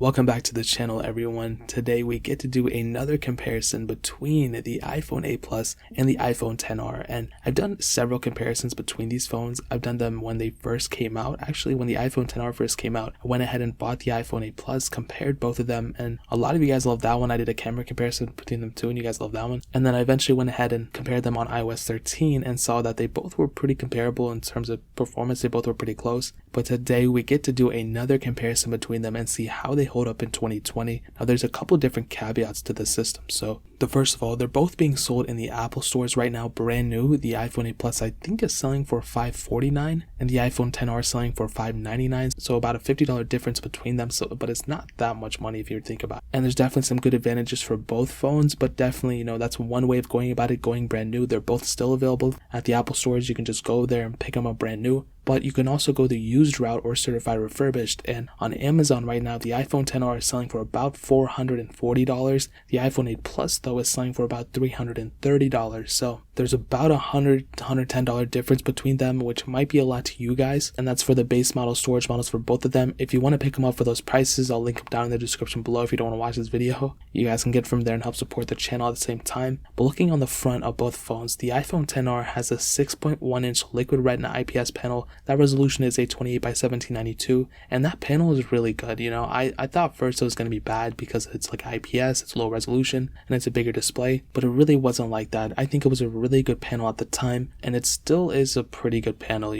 Welcome back to the channel, everyone. Today we get to do another comparison between the iPhone 8 Plus and the iPhone XR, and I've done several comparisons between these phones. I've done them when they first came out. Actually, when the iPhone XR first came out, I went ahead and bought the iPhone 8 Plus, compared both of them, and a lot of you guys loved that one. I did a camera comparison between them too, and you guys loved that one. And then I eventually went ahead and compared them on iOS 13 and saw that they both were pretty comparable in terms of performance. They both were pretty close. But today we get to do another comparison between them and see how they hold up in 2020. Now there's a couple different caveats to the system. So first of all, they're both being sold in the Apple stores right now, brand new. The iPhone 8 Plus I think is selling for $549 and the iPhone XR is selling for $599. So about a $50 difference between them. But it's not that much money if you think about it. And there's definitely some good advantages for both phones, but definitely, that's one way of going about it, going brand new. They're both still available at the Apple stores. You can just go there and pick them up brand new. But you can also go the used route or certified refurbished. And on Amazon right now, the iPhone XR is selling for about $440. The iPhone 8 Plus, though, is selling for about $330. So there's about $100 to $110 difference between them, which might be a lot to you guys. And that's for the base model, storage models for both of them. If you want to pick them up for those prices, I'll link them down in the description below if you don't want to watch this video. You guys can get from there and help support the channel at the same time. But looking on the front of both phones, the iPhone XR has a 6.1-inch liquid retina IPS panel. That resolution is a 28 by 1792, and that panel is really good. I thought first it was going to be bad because it's like IPS, it's low resolution, and it's a bigger display, but it really wasn't like that. I think it was a really good panel at the time, and it still is a pretty good panel. The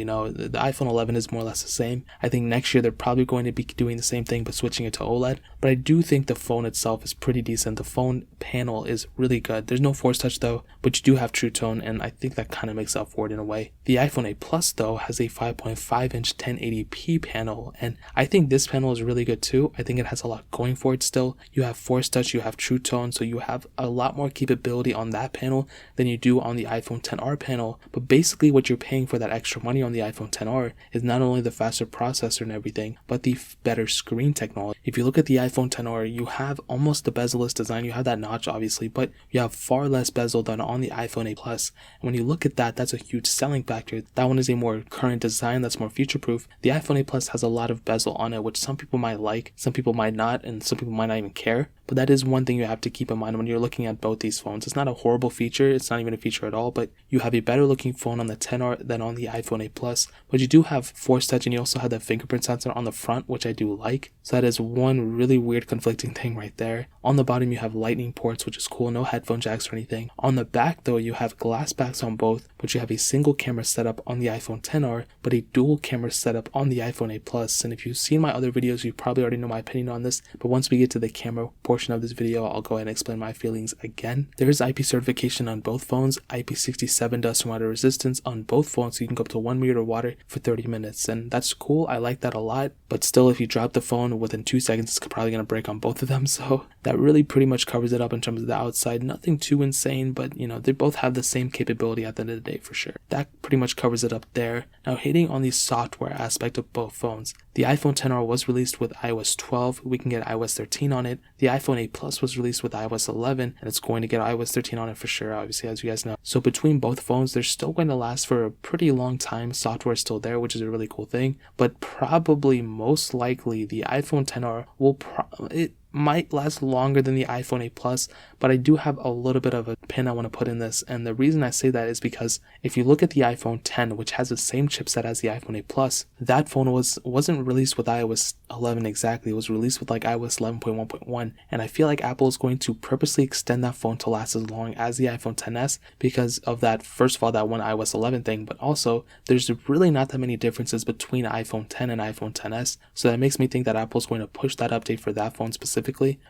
iPhone 11 is more or less the same. I think next year they're probably going to be doing the same thing but switching it to OLED, but I do think the phone itself is pretty decent. The phone panel is really good. There's no Force Touch though, but you do have True Tone, and I think that kind of makes up for it in a way. The iPhone 8 Plus though has a 5.5-inch 1080p panel, and I think this panel is really good too. I think it has a lot going for it still. You have Force Touch, you have True Tone, so you have a lot more capability on that panel than you do on the iPhone XR panel. But basically what you're paying for that extra money on the iPhone XR is not only the faster processor and everything, but the better screen technology. If you look at the iPhone XR, you have almost the bezel-less design. You have that notch obviously, but you have far less bezel than on the iPhone 8 Plus. And when you look at that, that's a huge selling factor. That one is a more current design that's more future-proof. The iPhone 8 Plus has a lot of bezel on it, which some people might like, some people might not, and some people might not even care. But that is one thing you have to keep in mind when you're looking at both these phones. It's not a horrible feature, it's not even a feature at all, but you have a better looking phone on the XR than on the iPhone 8 Plus. But you do have Force Touch, and you also have that fingerprint sensor on the front, which I do like. So that is one really weird conflicting thing right there. On the bottom you have lightning ports, which is cool, no headphone jacks or anything. On the back though, you have glass backs on both, but you have a single camera setup on the iPhone XR, but a dual camera setup on the iPhone 8 Plus. And if you've seen my other videos, you probably already know my opinion on this, but once we get to the camera portion of this video, I'll go ahead and explain my feelings again. There is IP certification on both phones, IP67 dust and water resistance on both phones, so you can go up to 1 meter of water for 30 minutes, and that's cool. I like that a lot, but still, if you drop the phone within 2 seconds, it's probably going to break on both of them, so that really pretty much covers it up in terms of the outside. Nothing too insane, but they both have the same capability at the end of the day for sure. That pretty much covers it up there. Now, hitting on the software aspect of both phones, the iPhone XR was released with iOS 12. We can get iOS 13 on it. The iPhone 8 Plus was released with iOS 11, and it's going to get iOS 13 on it for sure, obviously, as you guys know. So between both phones, they're still going to last for a pretty long time. Software is still there, which is a really cool thing, but probably most likely the iPhone XR will it might last longer than the iPhone 8 Plus, but I do have a little bit of a pin I want to put in this, and the reason I say that is because if you look at the iPhone X, which has the same chipset as the iPhone 8 Plus, that phone wasn't released with iOS 11 exactly. It was released with like iOS 11.1.1, and I feel like Apple is going to purposely extend that phone to last as long as the iPhone XS because of that, first of all, that one iOS 11 thing, but also there's really not that many differences between iPhone X and iPhone XS, so that makes me think that Apple's going to push that update for that phone specifically.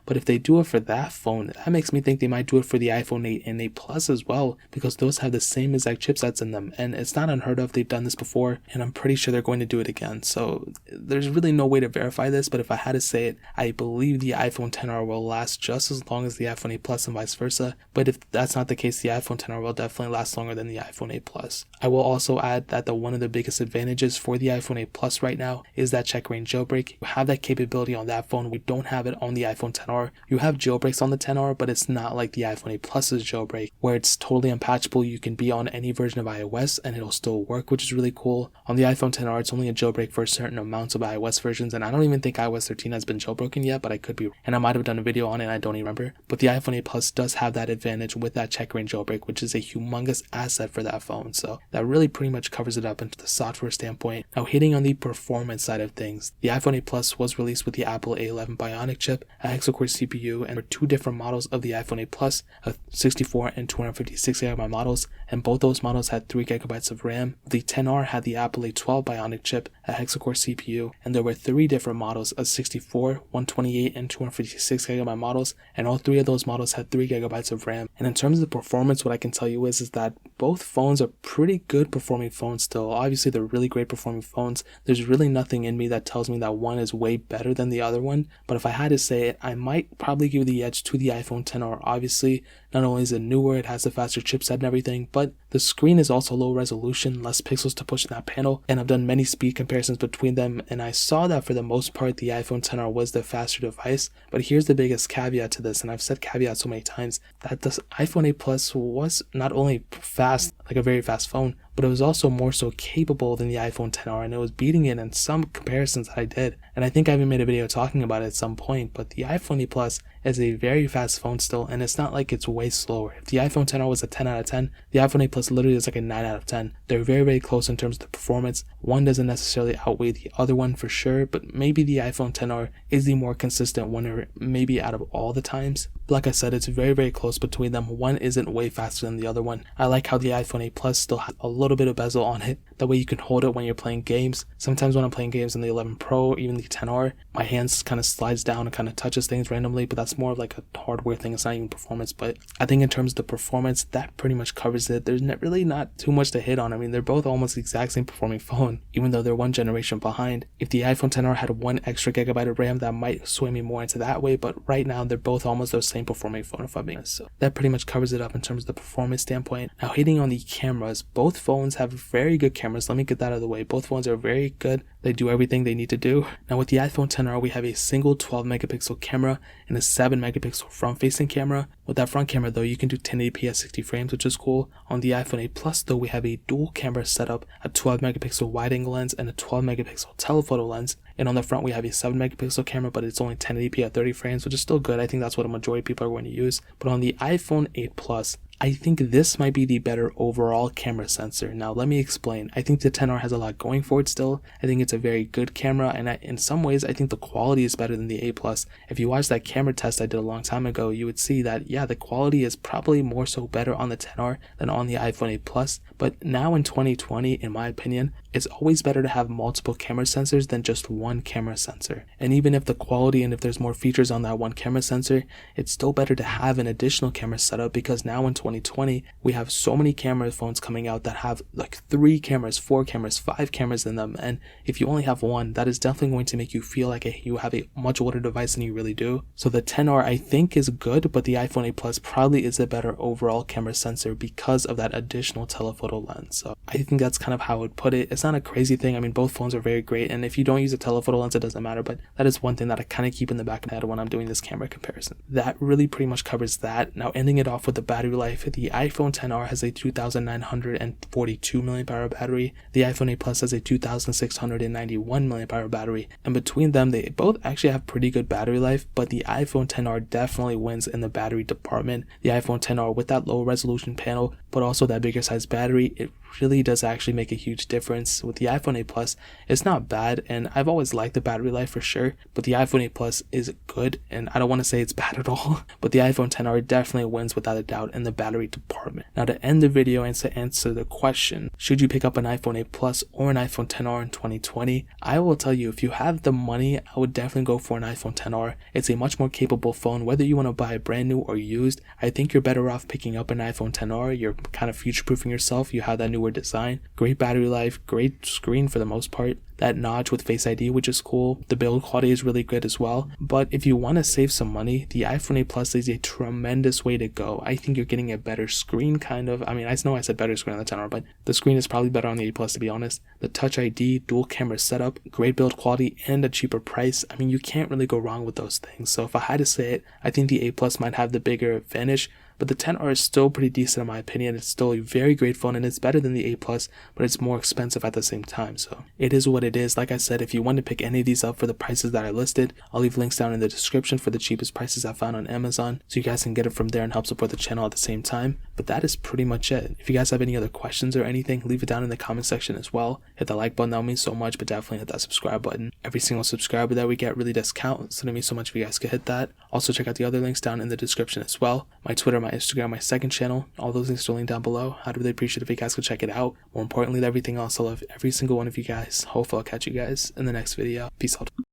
But if they do it for that phone, that makes me think they might do it for the iPhone 8 and 8 Plus as well, because those have the same exact chipsets in them, and it's not unheard of. They've done this before, and I'm pretty sure they're going to do it again. So there's really no way to verify this, but if I had to say it, I believe the iPhone XR will last just as long as the iPhone 8 Plus and vice versa. But if that's not the case, the iPhone XR will definitely last longer than the iPhone 8 Plus. I will also add that one of the biggest advantages for the iPhone 8 Plus right now is that check rain jailbreak. You have that capability on that phone. We don't have it on the the iPhone XR. You have jailbreaks on the XR, but it's not like the iPhone 8 Plus's jailbreak, where it's totally unpatchable. You can be on any version of iOS and it'll still work, which is really cool. On the iPhone XR, it's only a jailbreak for certain amounts of iOS versions, and I don't even think iOS 13 has been jailbroken yet, but I could be, and I might have done a video on it, I don't even remember. But the iPhone 8 Plus does have that advantage with that checkering jailbreak, which is a humongous asset for that phone. So that really pretty much covers it up into the software standpoint. Now, hitting on the performance side of things, the iPhone 8 Plus was released with the Apple A11 Bionic chip, a hexa-core CPU, and there were two different models of the iPhone 8 Plus, a 64 and 256GB models, and both those models had 3GB of RAM. The XR had the Apple A12 Bionic chip, a hexa-core CPU, and there were three different models, a 64, 128, and 256GB models, and all three of those models had 3GB of RAM. And in terms of the performance, what I can tell you is that both phones are pretty good performing phones still. Obviously, they're really great performing phones. There's really nothing in me that tells me that one is way better than the other one, but if I had to say it, I might probably give the edge to the iPhone XR. Obviously, not only is it newer, it has the faster chipset and everything, but the screen is also low resolution, less pixels to push in that panel, and I've done many speed comparisons between them, and I saw that for the most part the iPhone XR was the faster device. But here's the biggest caveat to this, and I've said caveat so many times, that the iPhone 8 Plus was not only fast, like a very fast phone, but it was also more so capable than the iPhone XR, and it was beating it in some comparisons that I did. And I think I even made a video talking about it at some point, but the iPhone 8 Plus is a very fast phone still, and it's not like it's way slower. If the iPhone XR was a 10 out of 10, the iPhone 8 Plus literally is like a 9 out of 10. They're very, very close in terms of the performance. One doesn't necessarily outweigh the other one for sure, but maybe the iPhone XR is the more consistent winner, maybe out of all the times. But like I said, it's very, very close between them. One isn't way faster than the other one. I like how the iPhone 8 Plus still has a little bit of bezel on it. That way you can hold it when you're playing games. Sometimes when I'm playing games in the 11 Pro or even the XR, my hands kind of slides down and kind of touches things randomly, but that's more of like a hardware thing. It's not even performance. But I think in terms of the performance, that pretty much covers it. There's really not too much to hit on. I mean, they're both almost the exact same performing phone, even though they're one generation behind. If the iPhone XR had one extra gigabyte of RAM, that might sway me more into that way, but right now they're both almost the same performing phone, if I'm being honest. So that pretty much covers it up in terms of the performance standpoint. Now, hitting on the cameras, both phones have very good cameras. Let me get that out of the way. Both phones are very good. They do everything they need to do. Now, with the iPhone XR, we have a single 12 megapixel camera and a 7 megapixel front facing camera. With that front camera though, you can do 1080p at 60 frames, which is cool. On the iPhone 8 Plus though, we have a dual camera setup, a 12 megapixel wide angle lens and a 12 megapixel telephoto lens. And on the front, we have a 7 megapixel camera, but it's only 1080p at 30 frames, which is still good. I think that's what a majority of people are going to use. But on the iPhone 8 Plus, I think this might be the better overall camera sensor. Now, let me explain. I think the XR has a lot going for it still. I think it's a very good camera, and in some ways, I think the quality is better than the 8 Plus. If you watch that camera test I did a long time ago, you would see that, yeah, the quality is probably more so better on the XR than on the iPhone 8 Plus. But now in 2020, in my opinion, it's always better to have multiple camera sensors than just one camera sensor. And even if the quality and if there's more features on that one camera sensor, it's still better to have an additional camera setup, because now in 2020, we have so many camera phones coming out that have like 3 cameras, 4 cameras, 5 cameras in them. And if you only have one, that is definitely going to make you feel like you have a much older device than you really do. So the XR I think is good, but the iPhone 8 Plus probably is a better overall camera sensor because of that additional telephoto lens. So I think that's kind of how I would put it. It's not a crazy thing. I mean, both phones are very great, and if you don't use a telephoto lens, it doesn't matter, but that is one thing that I kind of keep in the back of my head when I'm doing this camera comparison. That really pretty much covers that. Now, ending it off with the battery life, the iPhone XR has a 2,942 mAh battery. The iPhone 8 Plus has a 2,691 mAh battery, and between them, they both actually have pretty good battery life, but the iPhone XR definitely wins in the battery department. The iPhone XR, with that low resolution panel, but also that bigger size battery, it really does actually make a huge difference. With the iPhone 8 Plus, it's not bad, and I've always liked the battery life for sure, but the iPhone 8 Plus is good, and I don't want to say it's bad at all, but the iPhone XR definitely wins without a doubt in the battery department. Now, to end the video and to answer the question, should you pick up an iPhone 8 Plus or an iPhone XR in 2020? I will tell you, if you have the money, I would definitely go for an iPhone XR. It's a much more capable phone. Whether you want to buy brand new or used, I think you're better off picking up an iPhone XR. You're kind of future-proofing yourself. You have that newer design, great battery life, great screen for the most part. that notch with Face ID, which is cool. The build quality is really good as well. But if you want to save some money, the iPhone 8 Plus is a tremendous way to go. I think you're getting a better screen, kind of. I mean, I know I said better screen on the 10R, but the screen is probably better on the 8 Plus, to be honest. The Touch ID, dual camera setup, great build quality, and a cheaper price. I mean, you can't really go wrong with those things. So if I had to say it, I think the 8 Plus might have the bigger advantage. But the 10R is still pretty decent in my opinion. It's still a very great phone, and it's better than the 8 Plus, but it's more expensive at the same time. So it is what it is. Like I said, if you want to pick any of these up for the prices that I listed, I'll leave links down in the description for the cheapest prices I found on Amazon, so you guys can get it from there and help support the channel at the same time. But that is pretty much it. If you guys have any other questions or anything, leave it down in the comment section as well. Hit the like button, that would mean so much, but definitely hit that subscribe button. Every single subscriber that we get really does count, so it means so much if you guys could hit that. Also check out the other links down in the description as well. My Twitter, my Instagram, my second channel, all those links are linked down below. I'd really appreciate if you guys could check it out. More importantly than everything else, I love every single one of you guys. Hopefully I'll catch you guys in the next video. Peace out.